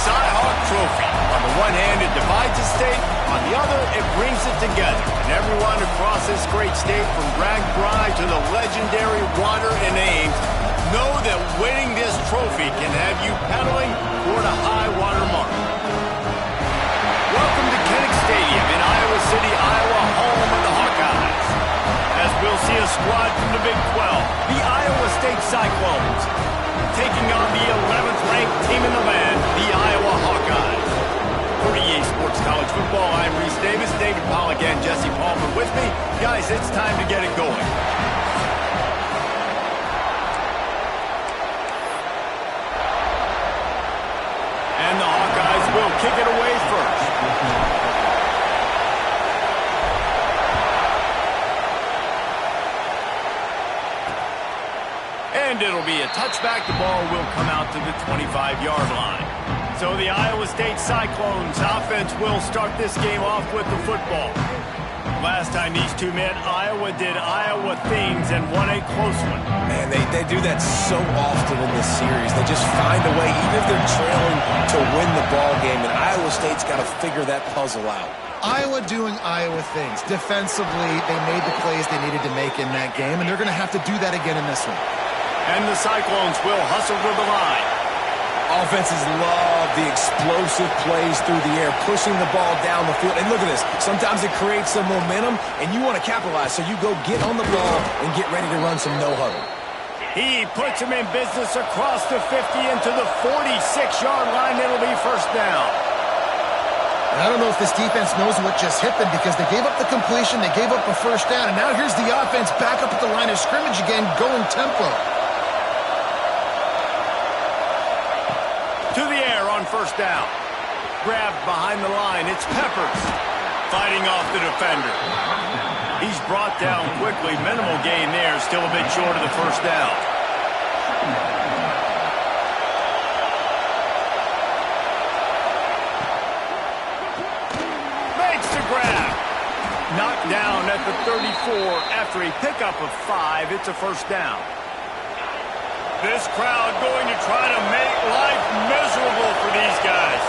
Cy-Hawk Trophy. On the one hand, it divides the state. On the other, it brings it together. And everyone across this great state, from Greg Bry to the legendary Water and Ames, know that winning this trophy can have you pedaling toward a high water mark. Welcome to Kinnick Stadium in Iowa City, Iowa, home of the Hawkeyes. As we'll see a squad from the Big 12, the Iowa State Cyclones, taking on the 11th ranked team in the land, the Iowa Hawkeyes. For EA Sports College Football, I'm Reese Davis, David Pollack, and Jesse Palmer with me. Guys, it's time to get it going. And the Hawkeyes will kick it away first. And it'll be a touchback. The ball will come out to the 25-yard line. So the Iowa State Cyclones offense will start this game off with the football. Last time these two met, Iowa did Iowa things and won a close one. Man, they do that so often in this series. They just find a way, even if they're trailing, to win the ball game. And Iowa State's got to figure that puzzle out. Iowa doing Iowa things. Defensively, they made the plays they needed to make in that game, and they're going to have to do that again in this one. And the Cyclones will hustle to the line. Offenses love the explosive plays through the air, pushing the ball down the field. And look at this. Sometimes it creates some momentum, and you want to capitalize. So you go get on the ball and get ready to run some no-huddle. He puts him in business across the 50 into the 46-yard line. It'll be first down. And I don't know if this defense knows what just hit them, because they gave up the completion, they gave up a first down, and now here's the offense back up at the line of scrimmage again, going tempo. To the air on first down. Grabbed behind the line. It's Peppers fighting off the defender. He's brought down quickly. Minimal gain there. Still a bit short of the first down. Makes the grab. Knocked down at the 34 after a pickup of 5. It's a first down. This crowd going to try to make life miserable for these guys.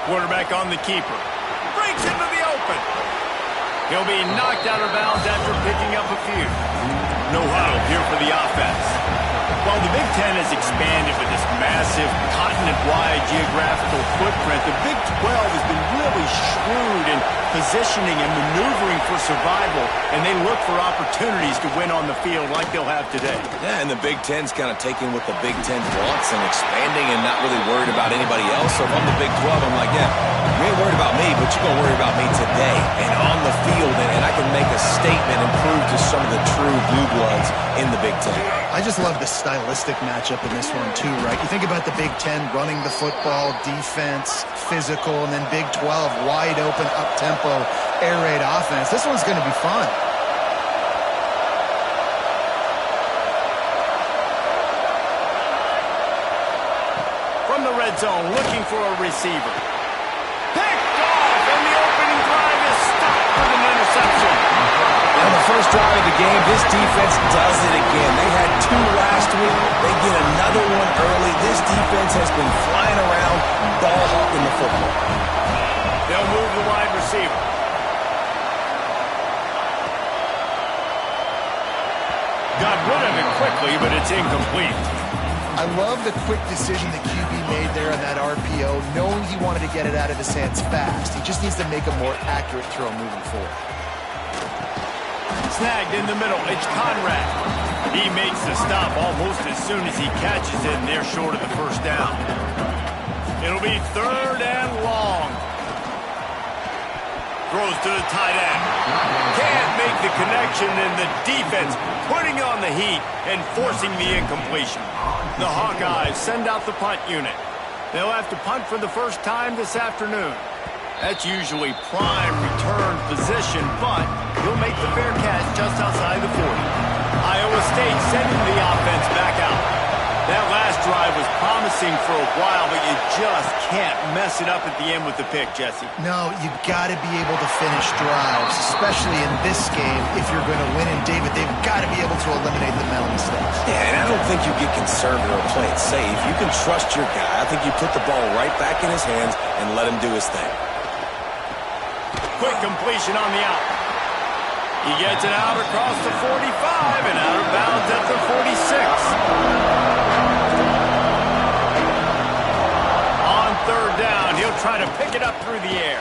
Quarterback on the keeper. Breaks into the open. He'll be knocked out of bounds after picking up a few. No huddle here for the offense. While the Big Ten has expanded with this massive continent-wide geographical footprint, the Big 12 has been really shrewd in positioning and maneuvering for survival, and they look for opportunities to win on the field like they'll have today. Yeah, and the Big Ten's kind of taking what the Big Ten wants and expanding and not really worried about anybody else. So if I'm the Big 12, I'm like, yeah, you ain't worried about me, but you're going to worry about me today and on the field, and I can make a statement and prove to some of the true blue bloods in the Big Ten. I just love the stylistic matchup in this one too, right? You think about the Big Ten running the football, defense, physical, and then Big 12 wide open, up-tempo, air raid offense. This one's going to be fun. From the red zone, looking for a receiver. Picked off, and the opening drive is stopped with an interception. On the first drive of the game, this defense does it again. They had 2 last week. They get another one early. This defense has been flying around, ball hawking the football. They'll move the wide receiver. Got rid of it quickly, but it's incomplete. I love the quick decision the QB made there on that RPO, knowing he wanted to get it out of his hands fast. He just needs to make a more accurate throw moving forward. Snagged in the middle. It's Conrad. He makes the stop almost as soon as he catches it, and they're short of the first down. It'll be third and long. Throws to the tight end. Can't make the connection, and the defense putting on the heat and forcing the incompletion. The Hawkeyes send out the punt unit. They'll have to punt for the first time this afternoon. That's usually prime return position, but he'll make the fair catch just outside the 40. Iowa State sending the offense back out. That last drive was promising for a while, but you just can't mess it up at the end with the pick, Jesse. No, you've got to be able to finish drives, especially in this game. If you're going to win, and David, they've got to be able to eliminate the mental mistakes. Yeah, and I don't think you get conservative or play it safe. You can trust your guy. I think you put the ball right back in his hands and let him do his thing. Quick completion on the out. He gets it out across the 45 and out of bounds at the 46. Third down, he'll try to pick it up through the air.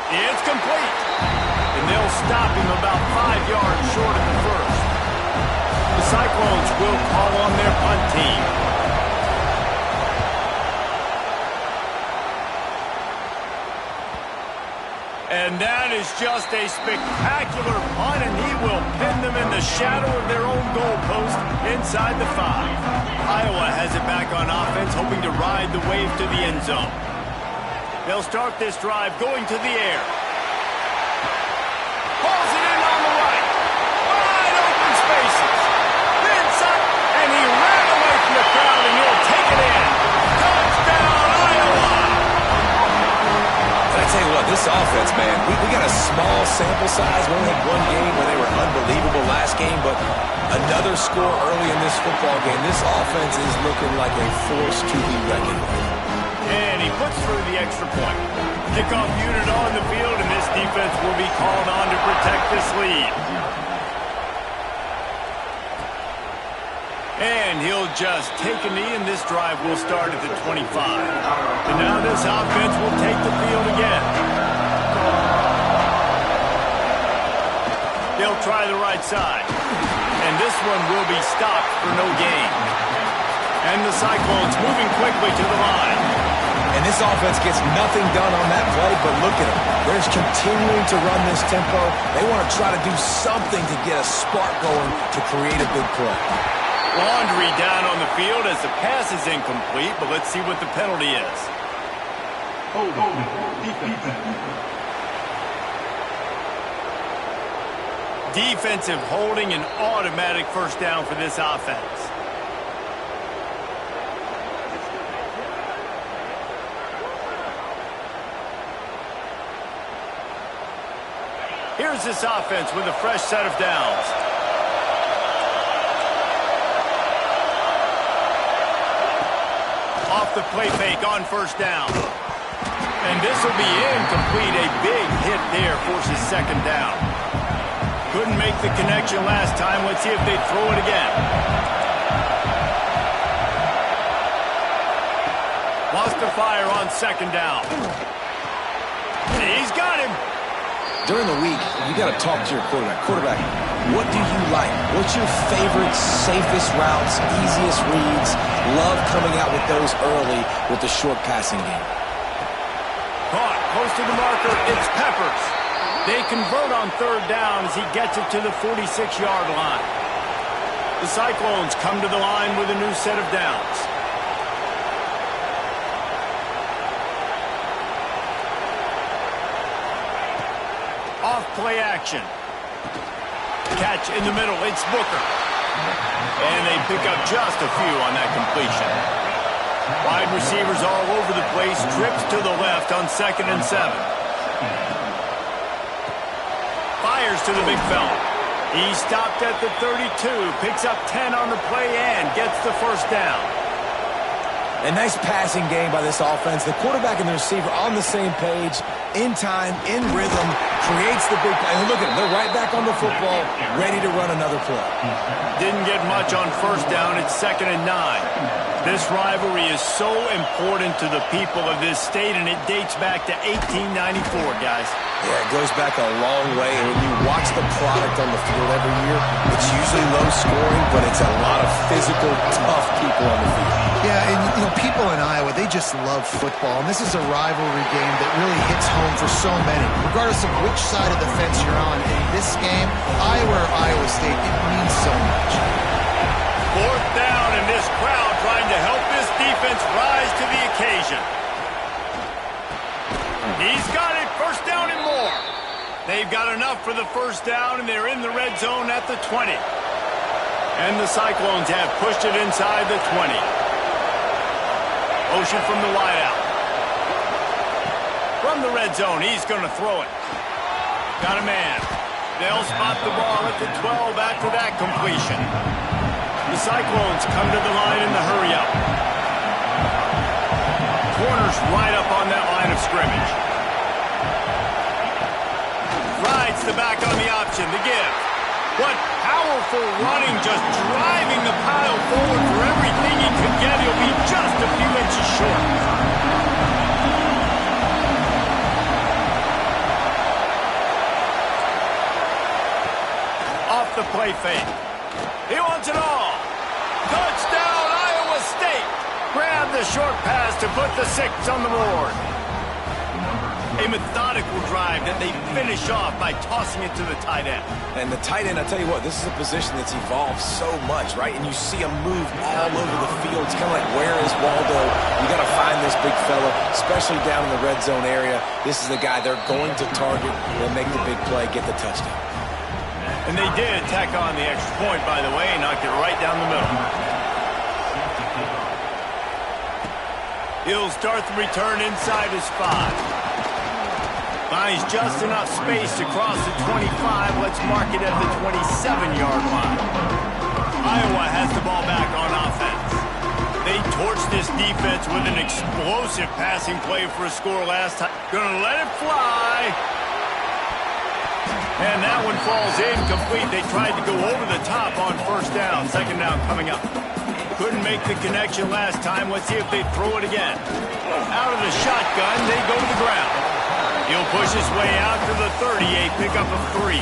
It's complete. And they'll stop him about 5 yards short of the first. The Cyclones will call on their punt team. And that is just a spectacular punt, and he will pin them in the shadow of their own goalpost inside the 5. Iowa has it back on offense, hoping to ride the wave to the end zone. They'll start this drive going to the air. Pulls it in on the right. Wide open spaces. Vince up, and he ran away from the crowd, and he'll take it in. Touchdown, Iowa! I tell you what, this offense, man, we got a small sample size. We only had one game where they were unbelievable last game, but another score early in this football game. This offense is looking like a force to be reckoned with. And he puts through the extra point. Kickoff unit on the field, and this defense will be called on to protect this lead. And he'll just take a knee, and this drive will start at the 25. And now this offense will take the field again. They'll try the right side. And this one will be stopped for no gain. And the Cyclones moving quickly to the line. And this offense gets nothing done on that play, but look at them. They're just continuing to run this tempo. They want to try to do something to get a spark going to create a big play. Laundry down on the field as the pass is incomplete, but let's see what the penalty is. Defensive holding, an automatic first down for this offense. Here's this offense with a fresh set of downs. Off the play fake on first down. And this will be incomplete. A big hit there forces second down. Couldn't make the connection last time. Let's see if they throw it again. Wants to fire on second down. He's got him. During the week, you got to talk to your quarterback. Quarterback, what do you like? What's your favorite, safest routes, easiest reads? Love coming out with those early with the short passing game. Caught, close to the marker, it's Peppers. They convert on third down as he gets it to the 46-yard line. The Cyclones come to the line with a new set of downs. Off play action. Catch in the middle, it's Booker. And they pick up just a few on that completion. Wide receivers all over the place, trips to the left on 2nd and 7. Fires to the big fella. He stopped at the 32, picks up 10 on the play and gets the first down. A nice passing game by this offense. The quarterback and the receiver on the same page, in time, in rhythm, creates the big play. And look at them. They're right back on the football, ready to run another play. Didn't get much on first down. It's 2nd and 9. This rivalry is so important to the people of this state, and it dates back to 1894, guys. Yeah, it goes back a long way. And when you watch the product on the field every year, it's usually low scoring, but it's a lot of physical, tough people on the field. Yeah, and you know, people in Iowa, they just love football, and this is a rivalry game that really hits home for so many. Regardless of which side of the fence you're on, in this game, Iowa or Iowa State, it means so much. Fourth down, and this crowd trying to help this defense rise to the occasion. He's got it, first down and more. They've got enough for the first down, and they're in the red zone at the 20. And the Cyclones have pushed it inside the 20. Motion from the wideout. From the red zone, he's going to throw it. Got a man. They'll spot the ball at the 12 after that completion. The Cyclones come to the line in the hurry-up. Corner's right up on that line of scrimmage. Rides the back on the option, the give. What powerful running, just driving the pile forward for everything he could get. He'll be just a few inches short. Off the play fake. He wants it all. Touchdown, Iowa State. Grab the short pass to put the 6 on the board. A methodical drive that they finish off by tossing it to the tight end. And the tight end, I tell you what, this is a position that's evolved so much, right? And you see him move all over the field. It's kind of like, where is Waldo? You got to find this big fella, especially down in the red zone area. This is the guy they're going to target. They'll make the big play, get the touchdown. And they did tack on the extra point, by the way, and knocked it right down the middle. He'll start the return inside his 5. Finds just enough space to cross the 25. Let's mark it at the 27-yard line. Iowa has the ball back on offense. They torched this defense with an explosive passing play for a score last time. Gonna let it fly. And that one falls incomplete. They tried to go over the top on first down. Second down coming up. Couldn't make the connection last time. Let's see if they throw it again. Out of the shotgun, they go to the ground. He'll push his way out to the 38, pickup of 3.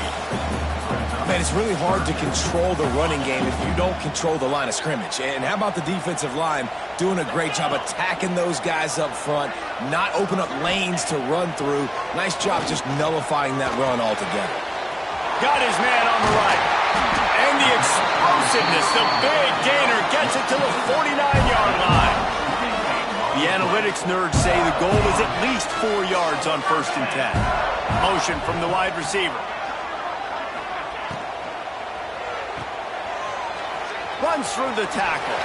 Man, it's really hard to control the running game if you don't control the line of scrimmage. And how about the defensive line doing a great job attacking those guys up front, not open up lanes to run through. Nice job just nullifying that run altogether. Got his man on the right. And the explosiveness, the big gainer gets it to the 49-yard line. The analytics nerds say the goal is at least 4 yards on 1st and 10. Motion from the wide receiver. Runs through the tackle.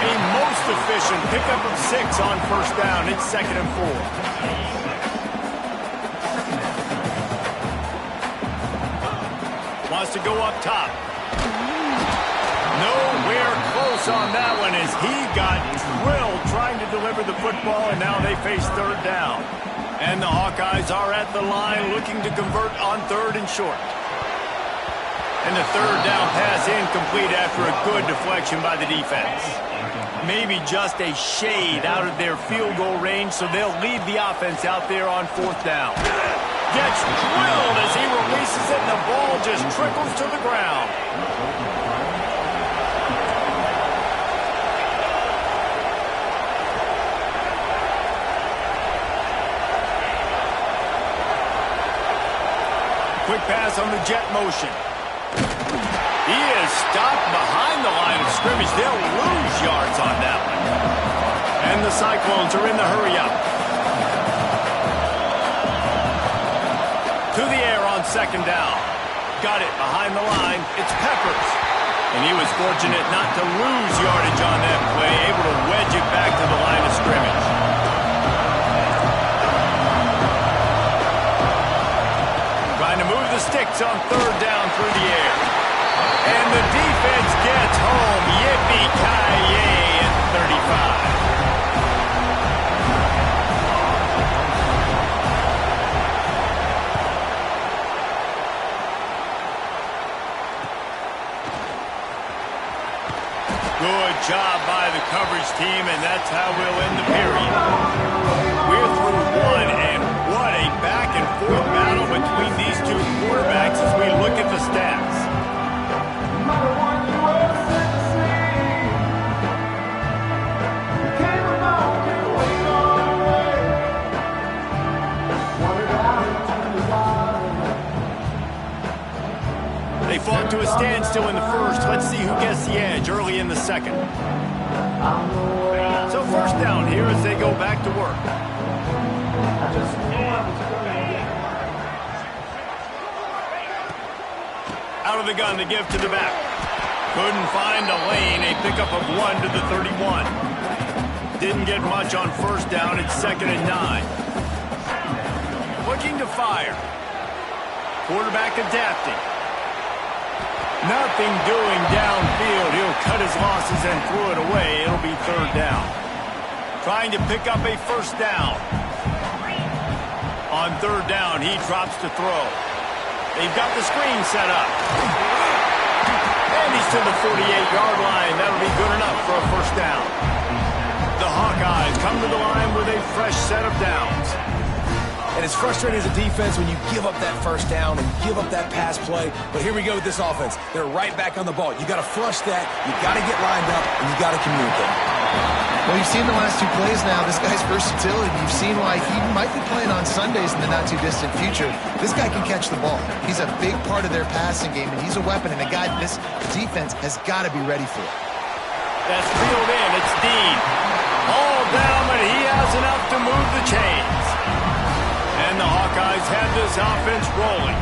A most efficient pickup of 6 on first down. It's 2nd and 4. Wants to go up top. Nowhere close on that one as he got drilled trying to deliver the football, and now they face 3rd down. And the Hawkeyes are at the line looking to convert on 3rd and short. And the 3rd down pass incomplete after a good deflection by the defense. Maybe just a shade out of their field goal range, so they'll leave the offense out there on 4th down. Gets drilled as he releases it, and the ball just trickles to the ground. Quick pass on the jet motion. He is stopped behind the line of scrimmage. They'll lose yards on that one. And the Cyclones are in the hurry-up. To the air on 2nd down. Got it behind the line. It's Peppers. And he was fortunate not to lose yardage on that play, able to wedge it back to the line of scrimmage. Trying to move the sticks on 3rd down through the air. And the defense gets home. Yippee-ki-yay at 35. Good job by the coverage team, and that's how we'll end the period. We're through 1, and what a back-and-forth battle between these two quarterbacks as we look at the stats. They fought to a standstill in the first. Let's see who gets the edge early in the second. So 1st down here as they go back to work. Out of the gun to give to the back. Couldn't find a lane. A pickup of 1 to the 31. Didn't get much on first down. It's 2nd and 9. Looking to fire. Quarterback adapting. Nothing doing downfield. He'll cut his losses and throw it away. It'll be 3rd down. Trying to pick up a first down. On 3rd down, he drops to throw. They've got the screen set up. And he's to the 48-yard line. That'll be good enough for a first down. The Hawkeyes come to the line with a fresh set of downs. And it's frustrating as a defense when you give up that first down and give up that pass play. But here we go with this offense. They're right back on the ball. You got to flush that. You got to get lined up, and you got to communicate. Well, you've seen the last 2 plays now. This guy's versatility. You've seen why he might be playing on Sundays in the not-too-distant future. This guy can catch the ball. He's a big part of their passing game, and he's a weapon and a guy this defense has got to be ready for. That's reeled in. It's Dean. All down, but he has enough to move the chains. And the Hawkeyes have this offense rolling.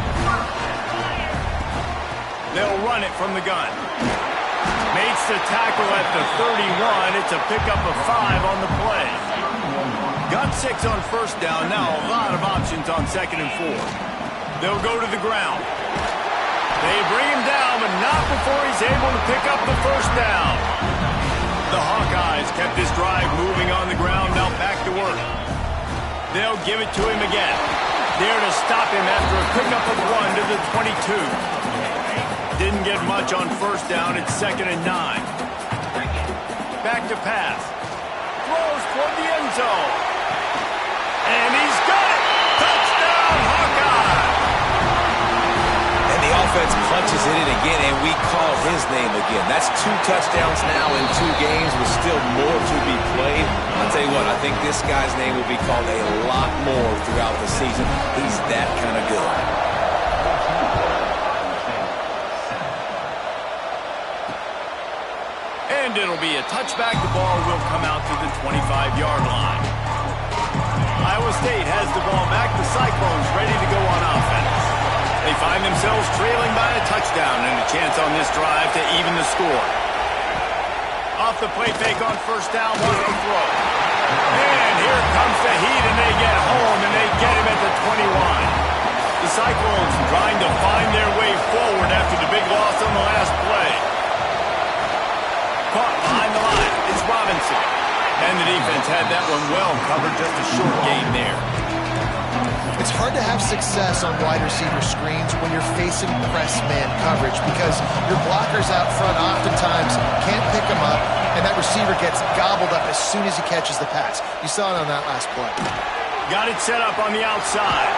They'll run it from the gun. Makes the tackle at the 31. It's a pickup of 5 on the play. Got 6 on first down. Now a lot of options on 2nd and 4. They'll go to the ground. They bring him down, but not before he's able to pick up the first down. The Hawkeyes kept this drive moving on the ground. Now back to work. They'll give it to him again. There to stop him after a pickup of 1 to the 22. Didn't get much on first down. It's 2nd and 9. Back to pass. Throws toward the end zone. And he's got it. Touchdown, Hawkeye. And the offense punches it in again, and we call his name again. That's 2 touchdowns now in 2 games with still more to be played. I'll tell you what, I think this guy's name will be called a lot more throughout the season. He's that kind of good. And it'll be a touchback. The ball will come out to the 25-yard line. Iowa State has the ball back. The Cyclones ready to go on offense. They find themselves trailing by a touchdown and a chance on this drive to even the score. Off the play fake on first down, one to throw. And here comes the heat, and they get home, and they get him at the 21. The Cyclones trying to find their way forward after the big loss on the last play. Caught behind the line. It's Robinson. And the defense had that one well covered, just a short gain there. It's hard to have success on wide receiver screens when you're facing press man coverage because your blockers out front oftentimes can't pick them up, and that receiver gets gobbled up as soon as he catches the pass. You saw it on that last play. Got it set up on the outside.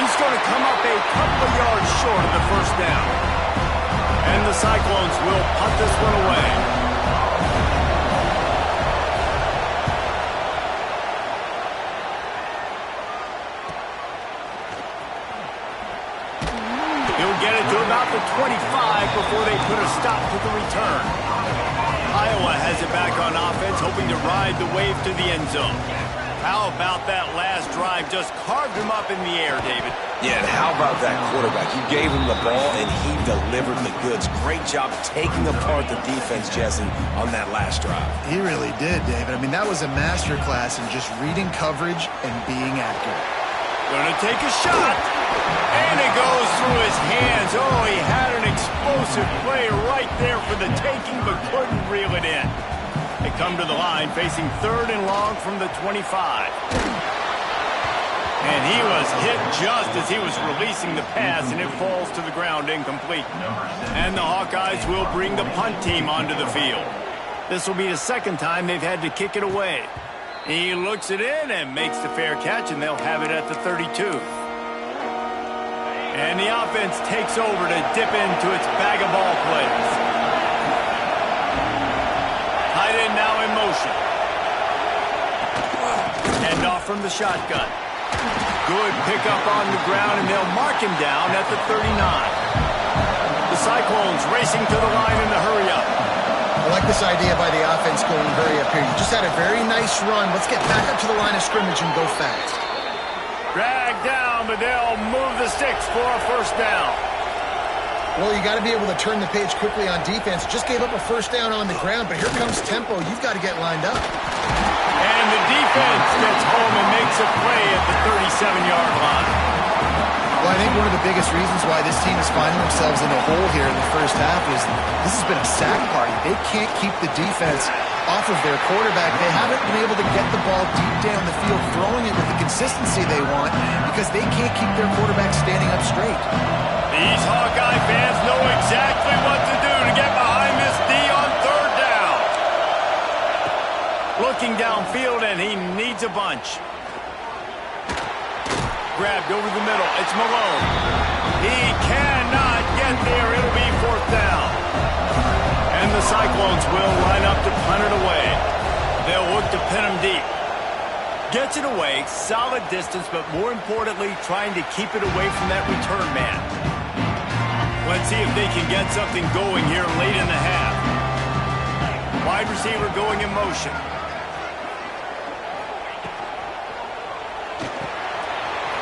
He's going to come up a couple of yards short of the first down. And the Cyclones will punt this one away. Get it to about the 25 before they put a stop to the return. Iowa has it back on offense, hoping to ride the wave to the end zone. How about that last drive? Just carved him up in the air, David. Yeah, and how about that quarterback? You gave him the ball, and he delivered the goods. Great job taking apart the defense, Jesse, on that last drive. He really did, David. I mean, that was a masterclass in just reading coverage and being accurate. Gonna take a shot. And it goes through his hands. Oh, he had an explosive play right there for the taking, but couldn't reel it in. They come to the line, facing 3rd and long from the 25. And he was hit just as he was releasing the pass, and it falls to the ground incomplete. And the Hawkeyes will bring the punt team onto the field. This will be the 2nd time they've had to kick it away. He looks it in and makes the fair catch, and they'll have it at the 32. And the offense takes over to dip into its bag of ball plays. Tight end now in motion. Hand off from the shotgun. Good pickup on the ground, and they'll mark him down at the 39. The Cyclones racing to the line in the hurry-up. I like this idea by the offense going hurry up here. You just had a very nice run. Let's get back up to the line of scrimmage and go fast. Dragged down, but they'll move the sticks for a first down. Well, you got to be able to turn the page quickly on defense. Just gave up a first down on the ground, but here comes tempo. You've got to get lined up. And the defense gets home and makes a play at the 37-yard line. Well, I think one of the biggest reasons why this team is finding themselves in a hole here in the first half is this has been a sack party. They can't keep the defense off of their quarterback. They haven't been able to get the ball deep down the field, throwing it with the consistency they want because they can't keep their quarterback standing up straight. These Hawkeye fans know exactly what to do to get behind this D on third down. Looking downfield, and he needs a bunch. Grabbed over the middle. It's Malone. He cannot get there. It'll be fourth down. And the Cyclones will line up to punt it away. They'll look to pin him deep. Gets it away, solid distance, but more importantly, trying to keep it away from that return man. Let's see if they can get something going here late in the half. Wide receiver going in motion.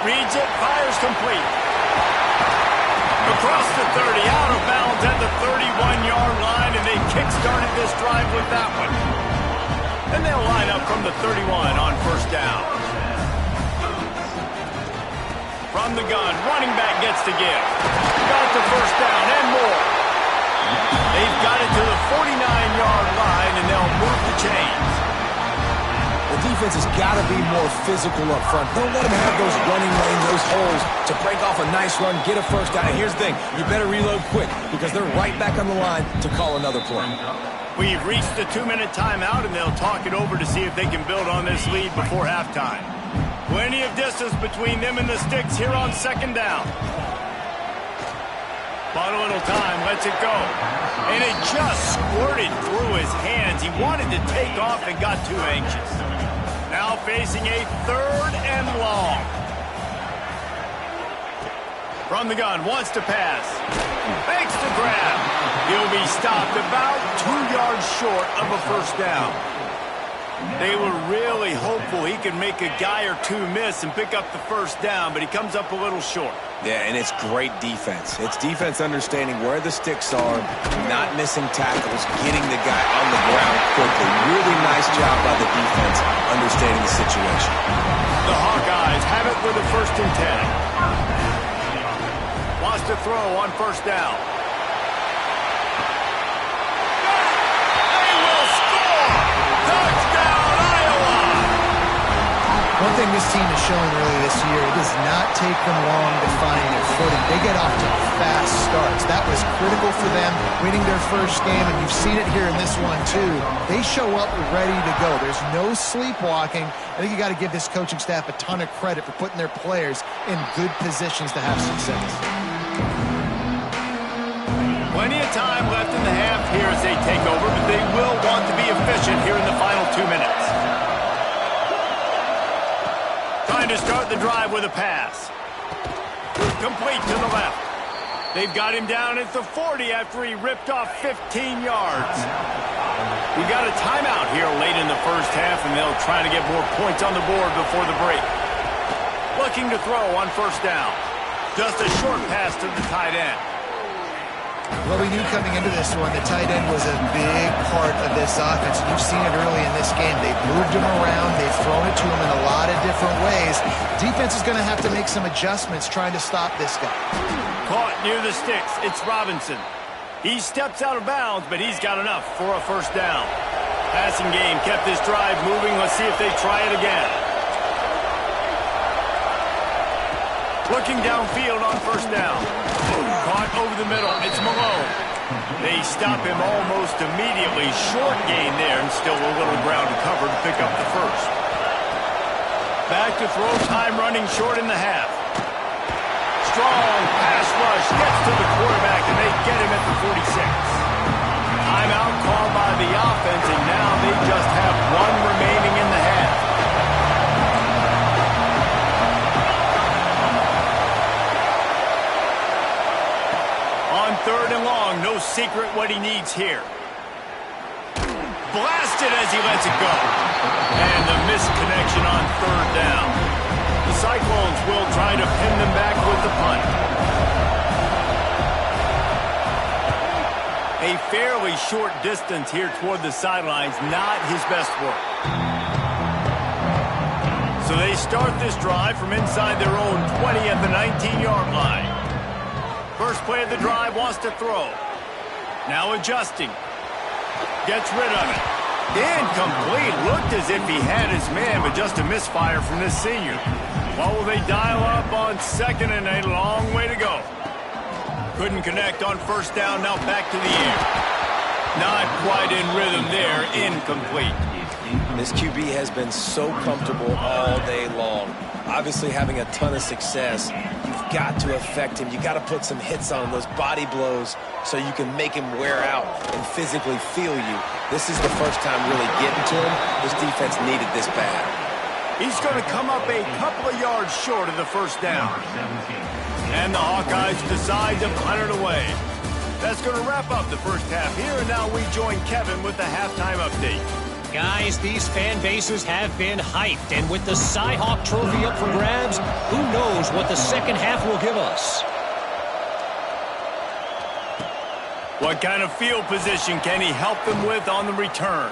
Reads it, fires complete. Across the 30, out of bounds at the 31-yard line, and they kick-started this drive with that one. And they'll line up from the 31 on first down. From the gun, running back gets to give. Got the first down and more. They've got it to the 49-yard line, and they'll move the chains. The defense has got to be more physical up front. Don't let them have those running lanes, those holes to break off a nice run, get a first down. And here's the thing, you better reload quick because they're right back on the line to call another play. We've reached the 2-minute timeout, and they'll talk it over to see if they can build on this lead before halftime. Plenty of distance between them and the sticks here on second down. Bought a little time, lets it go. And it just squirted through his hands. He wanted to take off and got too anxious. Now facing a third and long. From the gun, wants to pass. Makes the grab. He'll be stopped about 2 yards short of a first down. They were really hopeful he could make a guy or two miss and pick up the first down, but he comes up a little short. Yeah, and it's great defense. It's defense understanding where the sticks are, not missing tackles, getting the guy on the ground quickly. Really nice job by the defense understanding the situation. The Hawkeyes have it with a 1st and 10. Wants to throw on first down. They will score! Touchdown, Iowa! One thing this team has shown early this year, it does not take them long to find their footing. They get off to fast starts. That was critical for them, winning their first game, and you've seen it here in this one too. They show up ready to go. There's no sleepwalking. I think you got to give this coaching staff a ton of credit for putting their players in good positions to have success. Plenty of time left in the half here as they take over, but they will want to be efficient here in the final 2 minutes. Trying to start the drive with a pass. Complete to the left. They've got him down at the 40 after he ripped off 15 yards. We got a timeout here late in the first half, and they'll try to get more points on the board before the break. Looking to throw on first down. Just a short pass to the tight end. Well, we knew coming into this one the tight end was a big part of this offense. You've seen it early in this game. They've moved him around. They've thrown it to him in a lot of different ways. Defense is going to have to make some adjustments trying to stop this guy. Caught near the sticks. It's Robinson. He steps out of bounds, but he's got enough for a first down. Passing game kept this drive moving. Let's see if they try it again. Looking downfield on first down. Caught over the middle. It's Malone. They stop him almost immediately. Short gain there, and still a little ground to cover to pick up the first. Back to throw time, running short in the half. Strong pass rush. Gets to the quarterback, and they get him at the 46. Timeout called by the offense, and now they just have one remaining in the half. On third and long, no secret what he needs here. Blasted as he lets it go. And the misconnection on third down. The Cyclones will try to pin them back with the punt. fairly short distance here toward the sidelines. Not his best work. So they start this drive from inside their own 20 at the 19-yard line. First play of the drive, wants to throw. Now adjusting. Gets rid of it. Incomplete. Looked as if he had his man, but just a misfire from this senior. What will they dial up on second and a long way to go? Couldn't connect on first down. Now back to the air. Not quite in rhythm there. Incomplete. This QB has been so comfortable all day long. Obviously having a ton of success. You've got to affect him. You've got to put some hits on him, those body blows, so you can make him wear out and physically feel you. This is the first time really getting to him. This defense needed this bad. He's going to come up a couple of yards short of the first down. And the Hawkeyes decide to punt it away. That's going to wrap up the first half here, and now we join Kevin with the halftime update. Guys, these fan bases have been hyped, and with the Cy-Hawk Trophy up for grabs, who knows what the second half will give us. What kind of field position can he help them with on the return?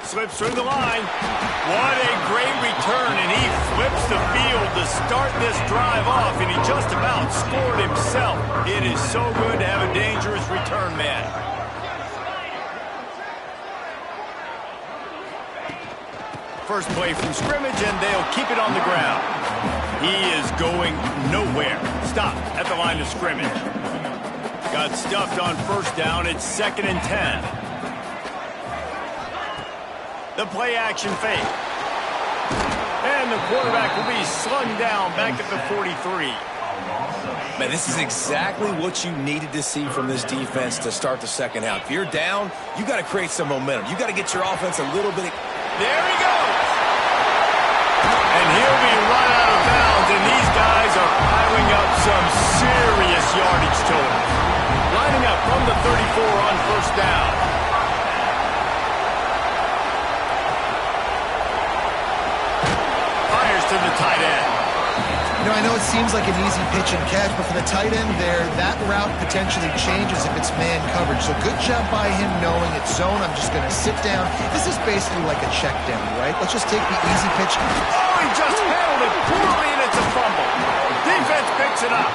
Slips through the line. What a great return, and he flips the field to start this drive off, and he just about scored himself. It is so good to have a dangerous return man. First play from scrimmage, and they'll keep it on the ground. He is going nowhere. Stopped at the line of scrimmage. Got stuffed on first down. It's 2nd and 10. The play action fake. And the quarterback will be slung down back at the 43. Man, this is exactly what you needed to see from this defense to start the second half. If you're down, you got to create some momentum. You got to get your offense a little bit. There he goes. And he'll be run out of bounds, and these guys are piling up some serious yardage totals. Lining up from the 34 on first down. To the tight end. You know, I know it seems like an easy pitch and catch, but for the tight end there, that route potentially changes if it's man coverage. So good job by him knowing it's zone. I'm just going to sit down. This is basically like a check down, right? Let's just take the easy pitch. Oh, he just handled it poorly, and it's a fumble. Defense picks it up.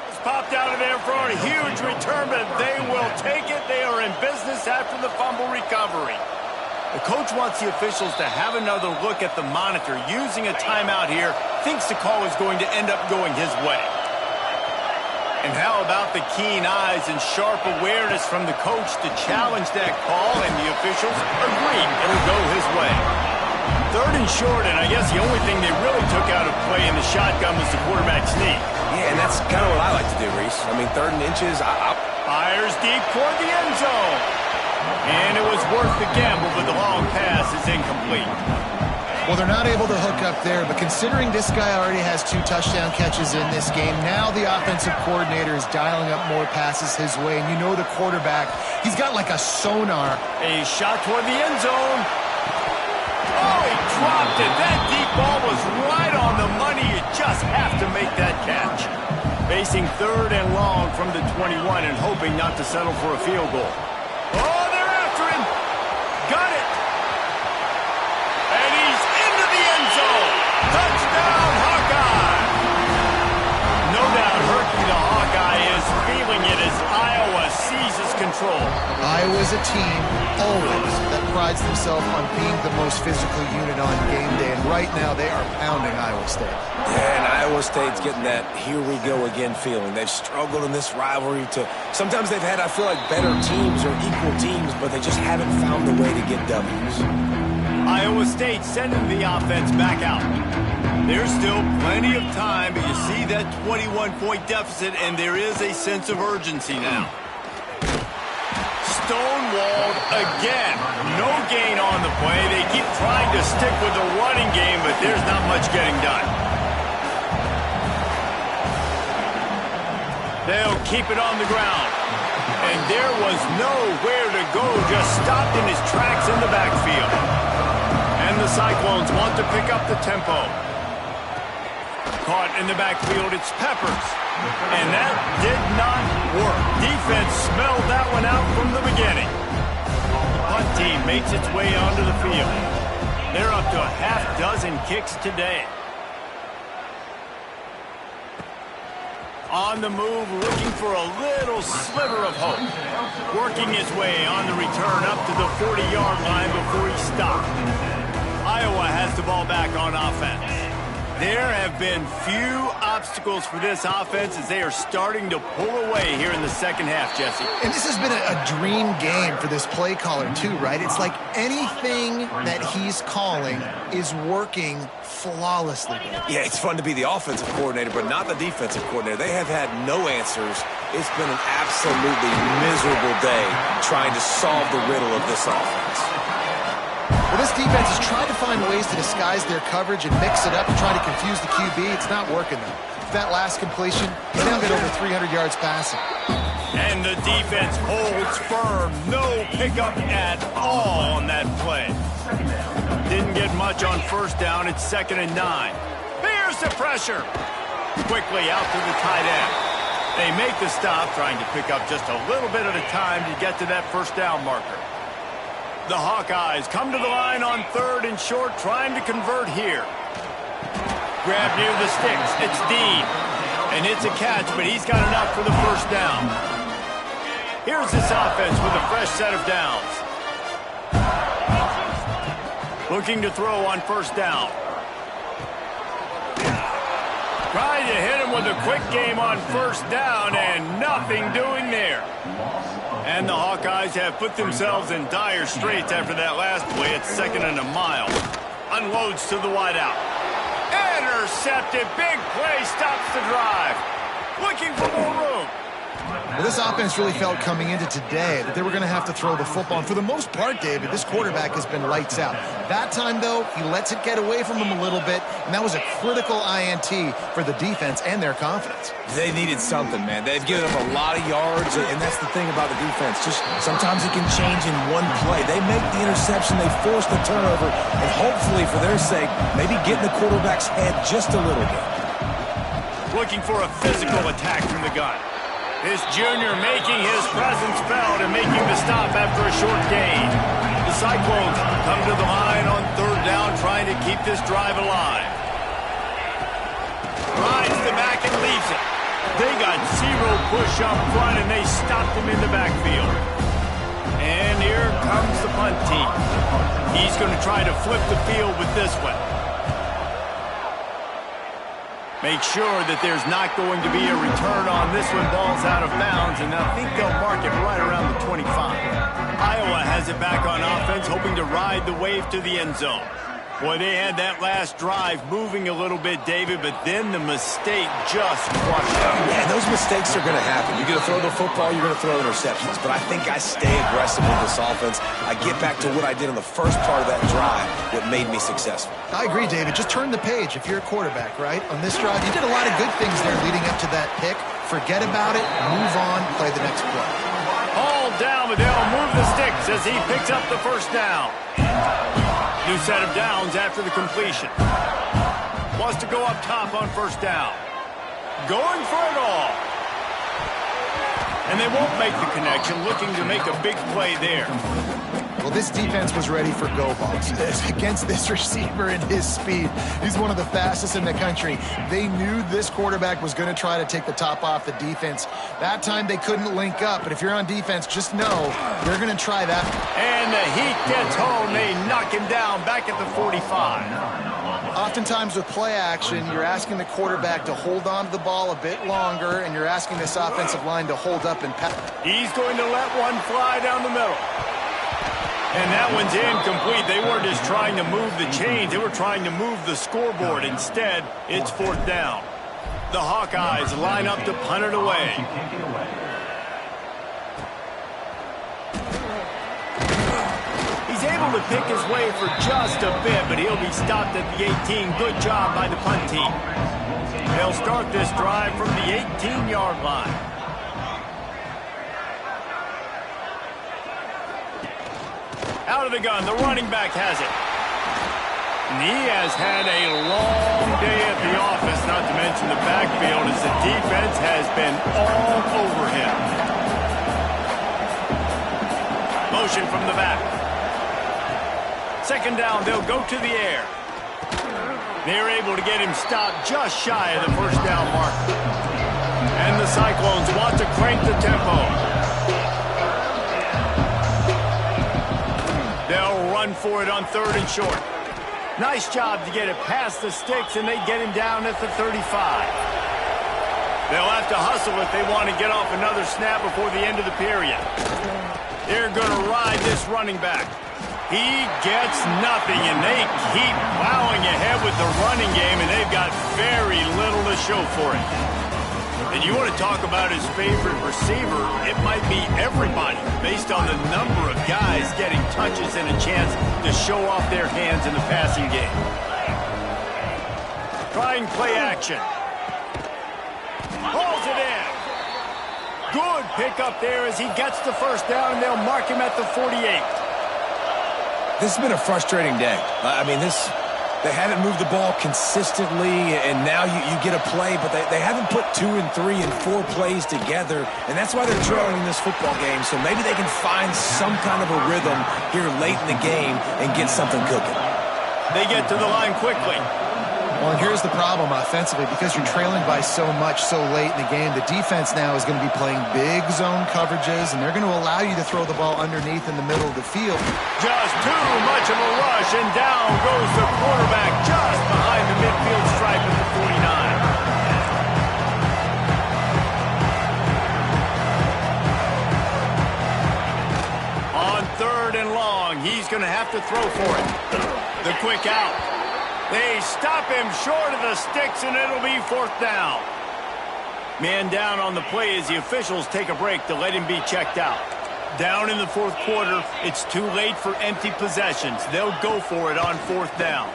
It's popped out of there for a huge return, but they will take it. They are in business after the fumble recovery. The coach wants the officials to have another look at the monitor. Using a timeout here, thinks the call is going to end up going his way. And how about the keen eyes and sharp awareness from the coach to challenge that call, and the officials agree it'll go his way. 3rd and short, and I guess the only thing they really took out of play in the shotgun was the quarterback sneak. Yeah, and that's kind of what I like to do, Reese. I mean, 3rd and inches. Fires deep toward the end zone. And it was worth the gamble, but the long pass is incomplete. Well, they're not able to hook up there, but considering this guy already has 2 touchdown catches in this game, now the offensive coordinator is dialing up more passes his way. And you know the quarterback, he's got like a sonar. A shot toward the end zone. Oh, he dropped it. That deep ball was right on the money. You just have to make that catch. Facing 3rd and long from the 21 and hoping not to settle for a field goal. Oh, they're after him. Got it. And he's into the end zone. Touchdown, Hawkeye. No doubt Herky the Hawkeye is feeling it as Iowa seizes control. Iowa's a team, always, that prides themselves on being the most physical unit on game day. And right now, they are pounding Iowa State. Yeah, and Iowa State's getting that here we go again feeling. They've struggled in this rivalry to sometimes they've had, I feel like, better teams or equal teams, but they just haven't found a way to get W's. Iowa State sending the offense back out. There's still plenty of time, but you see that 21-point deficit, and there is a sense of urgency now. Stonewalled again. No gain on the play. They keep trying to stick with the running game, but there's not much getting done. They'll keep it on the ground. And there was nowhere to go, just stopped in his tracks in the backfield. And the Cyclones want to pick up the tempo. caught in the backfield. It's Peppers. And that did not work. Defense smelled that one out from the beginning. The punt team makes its way onto the field. They're up to a half dozen kicks today. On the move, looking for a little sliver of hope. Working his way on the return up to the 40-yard line before he stopped. Iowa has the ball back on offense. There have been few obstacles for this offense as they are starting to pull away here in the second half, Jesse. And this has been a dream game for this play caller too, right? It's like anything that he's calling is working flawlessly. Yeah, it's fun to be the offensive coordinator, but not the defensive coordinator. They have had no answers. It's been an absolutely miserable day trying to solve the riddle of this offense. Well, this defense has tried to find ways to disguise their coverage and mix it up and try to confuse the QB. It's not working, though. That last completion, he's now got over 300 yards passing. And the defense holds firm. No pickup at all on that play. Didn't get much on first down. It's 2nd and 9. Here's the pressure. Quickly out to the tight end. They make the stop, trying to pick up just a little bit at a time to get to that first down marker. The Hawkeyes come to the line on 3rd and short, trying to convert here. Grab near the sticks. It's Dean. And it's a catch, but he's got enough for the first down. Here's this offense with a fresh set of downs. Looking to throw on first down. Trying to hit him with a quick game on first down, and nothing doing there. And the Hawkeyes have put themselves in dire straits after that last play. It's 2nd and a mile. Unloads to the wideout. Intercepted. Big play. Stops the drive. Looking for more room. Well, this offense really felt coming into today that they were going to have to throw the football. And for the most part, David, this quarterback has been lights out. That time, though, he lets it get away from him a little bit, and that was a critical INT for the defense and their confidence. They needed something, man. They've given up a lot of yards, and that's the thing about the defense. Just sometimes it can change in one play. They make the interception, they force the turnover, and hopefully, for their sake, maybe get in the quarterback's head just a little bit. Looking for a physical attack from the gun. This junior making his presence felt and making the stop after a short gain. The Cyclones come to the line on 3rd down, trying to keep this drive alive. Rides the back and leaves it. They got 0 push up front, and they stopped him in the backfield. And here comes the punt team. He's going to try to flip the field with this one. Make sure that there's not going to be a return on this one. Ball's out of bounds, and I think they'll mark it right around the 25. Iowa has it back on offense, hoping to ride the wave to the end zone. Boy, they had that last drive moving a little bit, David, but then the mistake just crushed them. Yeah, those mistakes are going to happen. You're going to throw the football, you're going to throw interceptions. But I think I stay aggressive with this offense. I get back to what I did in the first part of that drive that made me successful. I agree, David. Just turn the page if you're a quarterback, right? On this drive, you did a lot of good things there leading up to that pick. Forget about it, move on, play the next play. All down, but they'll move the sticks as he picks up the first down. New set of downs after the completion. Wants to go up top on first down. Going for it all. And they won't make the connection, looking to make a big play there. Well, this defense was ready for go balls against this receiver and his speed. He's one of the fastest in the country. They knew this quarterback was going to try to take the top off the defense. That time they couldn't link up, but if you're on defense, just know they're going to try that. And the heat gets home. They knock him down back at the 45. Oftentimes with play action, you're asking the quarterback to hold on to the ball a bit longer, and you're asking this offensive line to hold up and pass. He's going to let one fly down the middle. And that one's incomplete. They weren't just trying to move the chains. They were trying to move the scoreboard. Instead, it's 4th down. The Hawkeyes line up to punt it away. He's able to pick his way for just a bit, but he'll be stopped at the 18. Good job by the punt team. They'll start this drive from the 18-yard line. Out of the gun, the running back has it. And he has had a long day at the office. Now not to mention the backfield, as the defense has been all over him. Motion from the back. Second down, they'll go to the air. They're able to get him stopped just shy of the first down mark. And the Cyclones want to crank the tempo. They'll run for it on 3rd and short. Nice job to get it past the sticks, and they get him down at the 35. They'll have to hustle if they want to get off another snap before the end of the period. They're going to ride this running back. He gets nothing, and they keep plowing ahead with the running game, and they've got very little to show for it. And you want to talk about his favorite receiver, it might be everybody, based on the number of guys getting touches and a chance to show off their hands in the passing game. Trying play action. Pulls it in. Good pickup there as he gets the first down, and they'll mark him at the 48. This has been a frustrating day. I mean, they haven't moved the ball consistently, and now you get a play, but they haven't put 2 and 3 and 4 plays together, and that's why they're trailing in this football game. So maybe they can find some kind of a rhythm here late in the game and get something cooking. They get to the line quickly. Well, and here's the problem offensively. Because you're trailing by so much so late in the game, the defense now is going to be playing big zone coverages, and they're going to allow you to throw the ball underneath in the middle of the field. Just too much of a rush, and down goes the quarterback just behind the midfield stripe at the 49. On 3rd and long, he's going to have to throw for it. The quick out. They stop him short of the sticks, and it'll be 4th down. Man down on the play as the officials take a break to let him be checked out. Down in the 4th quarter, it's too late for empty possessions. They'll go for it on 4th down.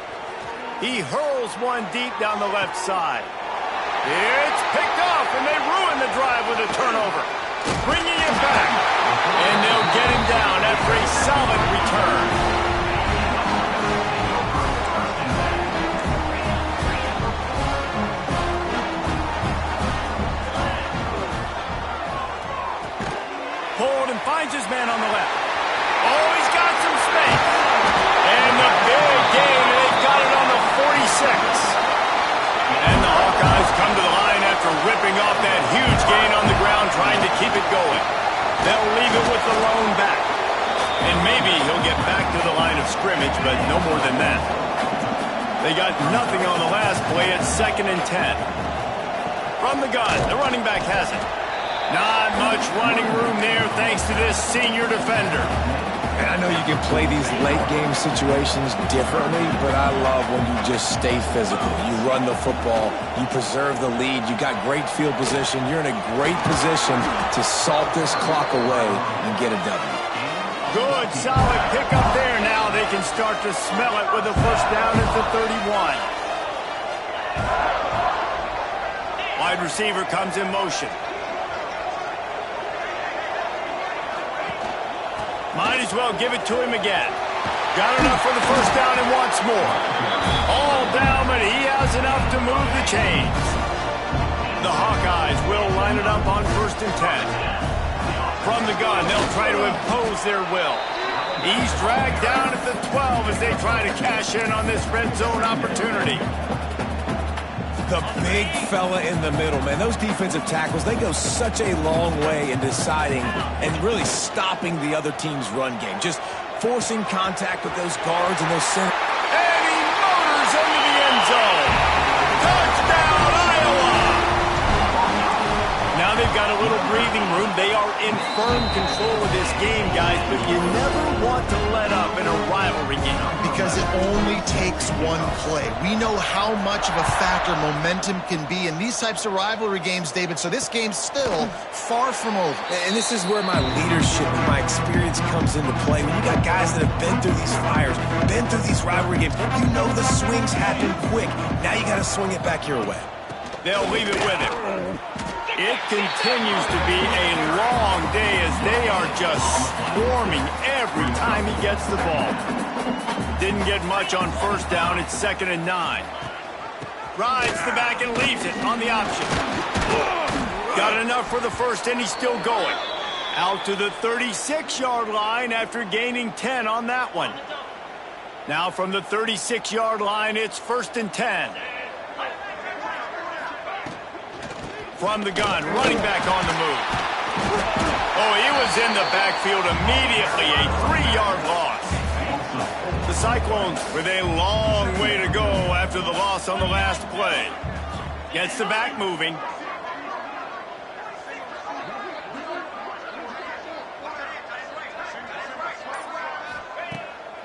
He hurls one deep down the left side. It's picked off, and they ruin the drive with a turnover. Bringing it back, and they'll get him down after a solid return. Finds his man on the left. Oh, he's got some space. And the big gain, they've got it on the 46. And the Hawkeyes come to the line after ripping off that huge gain on the ground, trying to keep it going. They'll leave it with the lone back. And maybe he'll get back to the line of scrimmage, but no more than that. They got nothing on the last play at 2nd and 10. From the gun, the running back has it. Not much running room there thanks to this senior defender. And I know you can play these late game situations differently, but I love when you just stay physical. You run the football, you preserve the lead, you got great field position, you're in a great position to salt this clock away and get a W. Good, solid pickup there. Now they can start to smell it with a first down at the 31. Wide receiver comes in motion. Might as well give it to him again. Got enough for the first down and wants more. All down, but he has enough to move the chains. The Hawkeyes will line it up on 1st and 10. From the gun, they'll try to impose their will. He's dragged down at the 12 as they try to cash in on this red zone opportunity. The big fella in the middle, man. Those defensive tackles, they go such a long way in deciding and really stopping the other team's run game. Just forcing contact with those guards and those center. And he motors into the end zone. Touchdown, Iowa! Now they've got a little breathing room. They are in firm control of this game, guys, but you never want to let up in a rivalry game. Because it only takes one play. We know how much of a factor momentum can be in these types of rivalry games, David, so this game's still far from over. And this is where my leadership and my experience comes into play. When you got guys that have been through these fires, been through these rivalry games, you know the swings happen quick. Now you got to swing it back your way. They'll leave it with him. It continues to be a long day as they are just swarming every time he gets the ball. Didn't get much on first down. It's 2nd and 9. Rides the back and leaves it on the option. Got enough for the first, and he's still going. Out to the 36-yard line after gaining 10 on that one. Now from the 36-yard line, it's 1st and 10. From the gun, running back on the move. Oh, he was in the backfield immediately, a 3-yard loss. The Cyclones with a long way to go after the loss on the last play. Gets the back moving.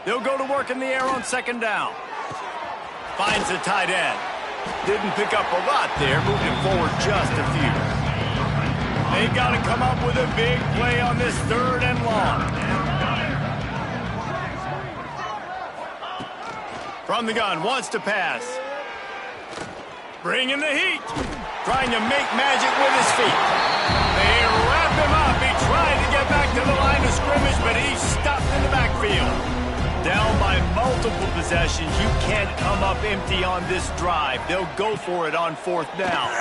They'll go to work in the air on 2nd down. Finds the tight end. Didn't pick up a lot there, moving forward just a few. They've got to come up with a big play on this 3rd and long. From the gun, wants to pass. Bringing the heat. Trying to make magic with his feet. They wrap him up. He tried to get back to the line of scrimmage, but he's stopped in the backfield. Down by multiple possessions. You can't come up empty on this drive. They'll go for it on 4th down.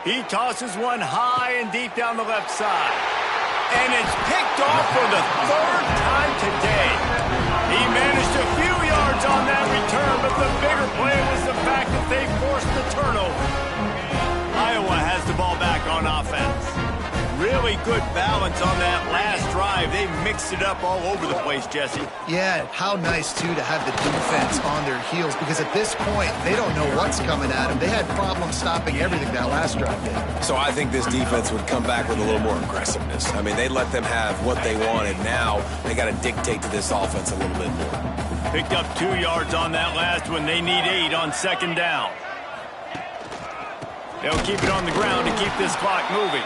He tosses one high and deep down the left side. And it's picked off for the 3rd time today. He managed a few yards on that return, but the bigger play was the fact that they forced the turnover. Iowa has the ball back on offense. Really good balance on that last drive. They mixed it up all over the place, Jesse. Yeah, how nice, too, to have the defense on their heels, because at this point, they don't know what's coming at them. They had problems stopping everything that last drive did. So I think this defense would come back with a little more aggressiveness. I mean, they let them have what they wanted. Now they got to dictate to this offense a little bit more. Picked up 2 yards on that last one. They need 8 on 2nd down. They'll keep it on the ground to keep this clock moving.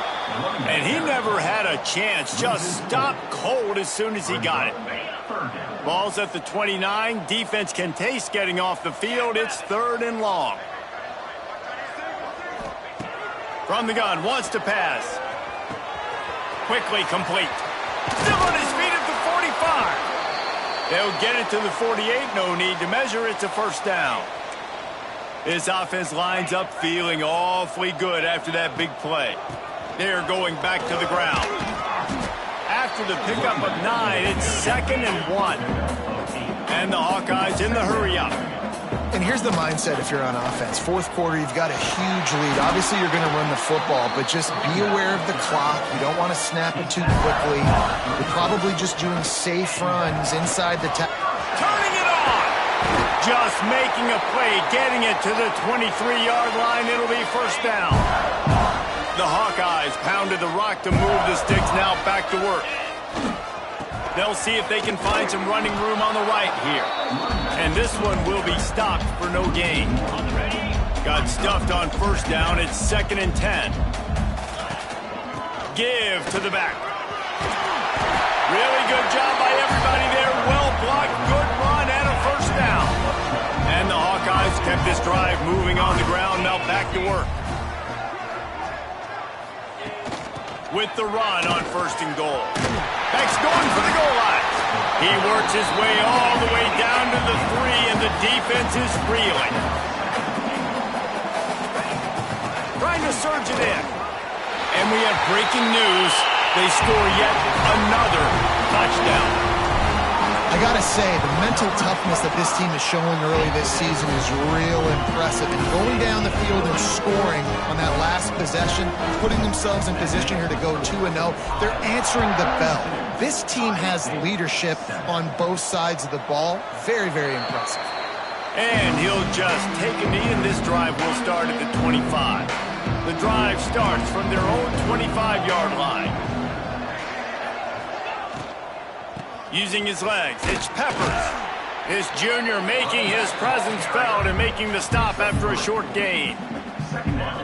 And he never had a chance. Just stopped cold as soon as he got it. Ball's at the 29. Defense can taste getting off the field. It's 3rd and long. From the gun, wants to pass. Quickly complete. Still on his feet at the 45. They'll get it to the 48. No need to measure. It's a 1st down. This offense lines up feeling awfully good after that big play. They're going back to the ground. After the pickup of 9, it's 2nd and 1. And the Hawkeyes in the hurry-up. And here's the mindset if you're on offense. 4th quarter, you've got a huge lead. Obviously, you're going to run the football, but just be aware of the clock. You don't want to snap it too quickly. You're probably just doing safe runs inside the turning it on! Just making a play, getting it to the 23-yard line. It'll be 1st down. The Hawkeyes pounded the rock to move the sticks, now back to work. They'll see if they can find some running room on the right here. And this one will be stopped for no gain. Got stuffed on 1st down. It's 2nd and 10. Give to the back. Really good job by everybody there. Well blocked, good run, and a 1st down. And the Hawkeyes kept this drive moving on the ground, now back to work. With the run on 1st and goal. Beck's going for the goal line. He works his way all the way down to the 3, and the defense is reeling. Trying to surge it in. And we have breaking news. They score yet another touchdown. I gotta say, the mental toughness that this team is showing early this season is real impressive. And going down the field and scoring on that last possession, putting themselves in position here to go 2-0, they're answering the bell. This team has leadership on both sides of the ball. Very, very impressive. And he'll just take a knee, and this drive will start at the 25. The drive starts from their own 25-yard line. Using his legs, it's Peppers. This junior making his presence felt and making the stop after a short gain.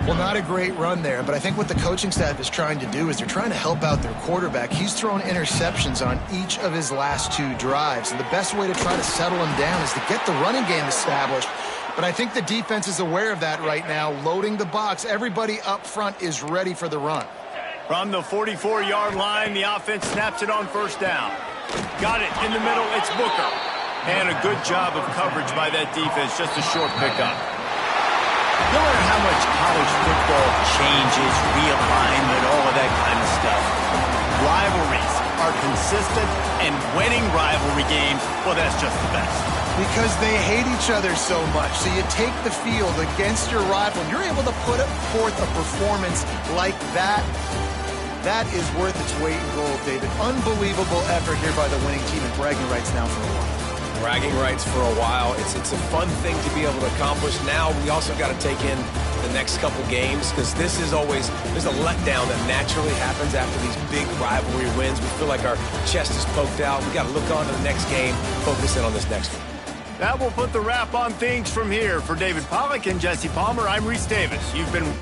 Well, not a great run there, but I think what the coaching staff is trying to do is they're trying to help out their quarterback. He's thrown interceptions on each of his last 2 drives, and the best way to try to settle him down is to get the running game established. But I think the defense is aware of that right now, loading the box. Everybody up front is ready for the run. From the 44-yard line, the offense snaps it on 1st down. Got it in the middle, it's Booker. And a good job of coverage by that defense, just a short pickup. No matter how much college football changes, realignment, all of that kind of stuff, rivalries are consistent, and winning rivalry games, well, that's just the best. Because they hate each other so much. So you take the field against your rival, and you're able to put forth a performance like that. That is worth its weight in gold, David. Unbelievable effort here by the winning team, and bragging rights now for a while. Bragging rights for a while. It's a fun thing to be able to accomplish. Now we also got to take in the next couple games, because this is always, there's a letdown that naturally happens after these big rivalry wins. We feel like our chest is poked out. We got to look on to the next game, focus in on this next one. That will put the wrap on things from here. For David Pollack and Jesse Palmer, I'm Reese Davis. You've been